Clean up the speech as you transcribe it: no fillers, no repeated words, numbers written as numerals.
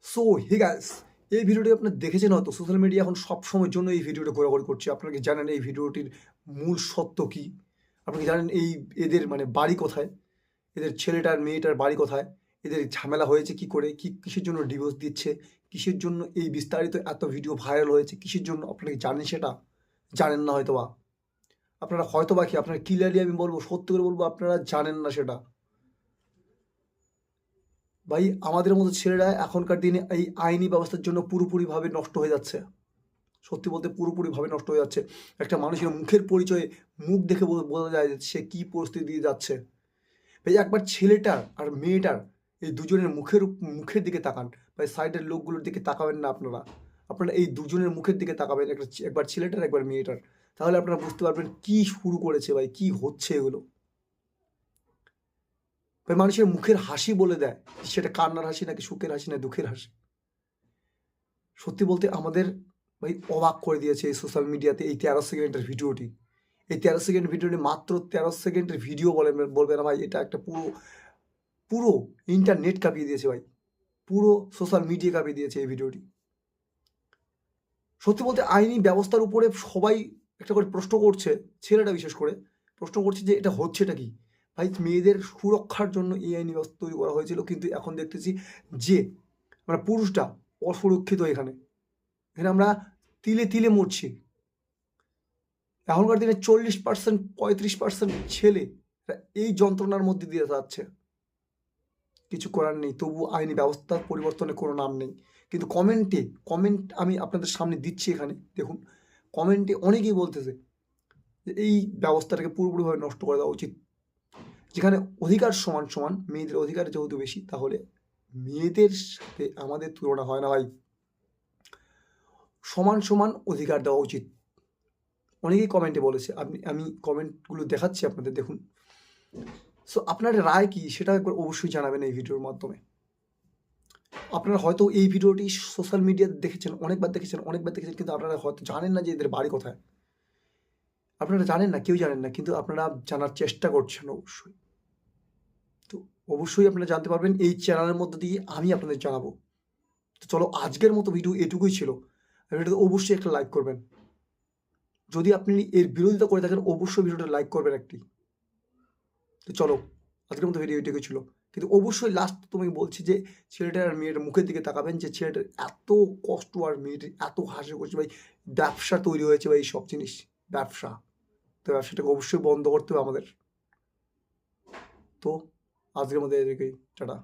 So hey guys, এই ভিডিওটি আপনারা দেখেছেন হয়তো। সোশ্যাল মিডিয়া এখন সব সময়ের জন্য এই ভিডিওটা ঘোরাঘুরি করছে। আপনারা কি জানেন এই ভিডিওটির মূল সত্য কি? আপনি কি জানেন এদের মানে বাড়ি কোথায়? এদের ছেলেটার মেয়েটার বাড়ি কোথায়? এদের ঝামেলা হয়েছে কি করে? কিসের জন্য ডিভোর্স দিচ্ছে? কিসের জন্য এই বিস্তারিত এত ভিডিও ভাইরাল হয়েছে? কিসের জন্য? আপনারা কি জানেন সেটা? জানেন না হয়তোবা। আপনারা হয়তোবা কি, আপনারা ক্লিয়ারলি আমি বলবো, সত্যি করে বলবো, আপনারা জানেন না সেটা। ভাই, আমাদের মতো ছেলেরা এখনকার দিনে এই আইনি ব্যবস্থার জন্য পুরোপুরিভাবে নষ্ট হয়ে যাচ্ছে। সত্যি বলতে পুরোপুরিভাবে নষ্ট হয়ে যাচ্ছে। একটা মানুষের মুখের পরিচয়ে, মুখ দেখে বোঝা যায় যে সে কী পরিস্থিতি দিয়ে যাচ্ছে। ভাই, একবার ছেলেটার আর মেয়েটার এই দুজনের মুখের দিকে তাকান। ভাই, সাইডের লোকগুলোর দিকে তাকাবেন না আপনারা। আপনারা এই দুজনের মুখের দিকে তাকাবেন, একবার ছেলেটার একবার মেয়েটার। তাহলে আপনারা বুঝতে পারবেন কী শুরু করেছে ভাই, কী হচ্ছে এগুলো। ভাই, মানুষের মুখের হাসি বলে দেয় সেটা কান্নার হাসি নাকি সুখের হাসি না দুঃখের হাসি। সত্যি বলতে আমাদের ভাই অবাক করে দিয়েছে এই সোশ্যাল মিডিয়াতে এই 13 সেকেন্ডের ভিডিওটি। এই 13 সেকেন্ড ভিডিওটি, মাত্র 13 সেকেন্ডের ভিডিও বলবে না ভাই, এটা একটা পুরো পুরো ইন্টারনেট কাঁপিয়ে দিয়েছে ভাই। পুরো সোশ্যাল মিডিয়া কাঁপিয়ে দিয়েছে এই ভিডিওটি। সত্যি বলতে আইনি ব্যবস্থার উপরে সবাই একটা করে প্রশ্ন করছে, ছেলেটা বিশেষ করে প্রশ্ন করছে যে এটা হচ্ছেটা কি? ভাই, মেয়েদের সুরক্ষার জন্য এই আইনি ব্যবস্থা তৈরি করা হয়েছিল, কিন্তু এখন দেখতেছি যে মানে পুরুষটা অসুরক্ষিত এখানে। এখানে আমরা তিলে তিলে মরছি। এখনকার দিনে 40% 35% ছেলে এই যন্ত্রণার মধ্যে দিয়ে যাচ্ছে। কিছু করার নেই, তবু আইনি ব্যবস্থার পরিবর্তনের কোনো নাম নেই। কিন্তু কমেন্ট আমি আপনাদের সামনে দিচ্ছি এখানে দেখুন। কমেন্টে অনেকেই বলতেছে যে এই ব্যবস্থাটাকে পুরোপুরিভাবে নষ্ট করে দেওয়া উচিত। যেখানে অধিকার সমান সমান, মেয়েদের অধিকার যেহেতু বেশি, তাহলে মেয়েদের সাথে আমাদের তুলনা হয় না ভাই। সমান সমান অধিকার দেওয়া উচিত। অনেকেই কমেন্টে বলেছে, আমি কমেন্টগুলো দেখাচ্ছি আপনাদের, দেখুন। সো আপনার রায় কি সেটা একবার অবশ্যই জানাবেন এই ভিডিওর মাধ্যমে। আপনারা হয়তো এই ভিডিওটি সোশ্যাল মিডিয়াতে দেখেছেন, অনেকবার দেখেছেন, কিন্তু আপনারা হয়তো জানেন না যে এদের বাড়ি কোথায়। আপনারা জানেন না, কেউ জানেন না, কিন্তু আপনারা জানার চেষ্টা করছেন অবশ্যই। তো অবশ্যই আপনারা জানতে পারবেন এই চ্যানেলের মধ্য দিয়ে, আমি আপনাদের জানাবো। তো চলো, আজকের মতো ভিডিও এটুকুই ছিল। ভিডিওতে অবশ্যই একটা লাইক করবেন। যদি আপনি এর বিরোধিতা করে থাকেন, অবশ্যই ভিডিওটা লাইক করবেন একটি। তো চলো, আজকের মতো ভিডিও এটুকুই ছিল। কিন্তু অবশ্যই লাস্ট তুমি বলছি যে ছেলেটার আর মেয়েটার মুখের দিকে তাকাবেন, যে ছেলেটার এত কষ্ট আর মেয়েটার এত হাসি করছে ভাই। ব্যবসা তৈরি হয়েছে ভাই, এই সব জিনিস ব্যবসা। তো ব্যবসাটাকে অবশ্যই বন্ধ করতে হবে আমাদের। তো আজকের মতো এদিকেই, টাটা।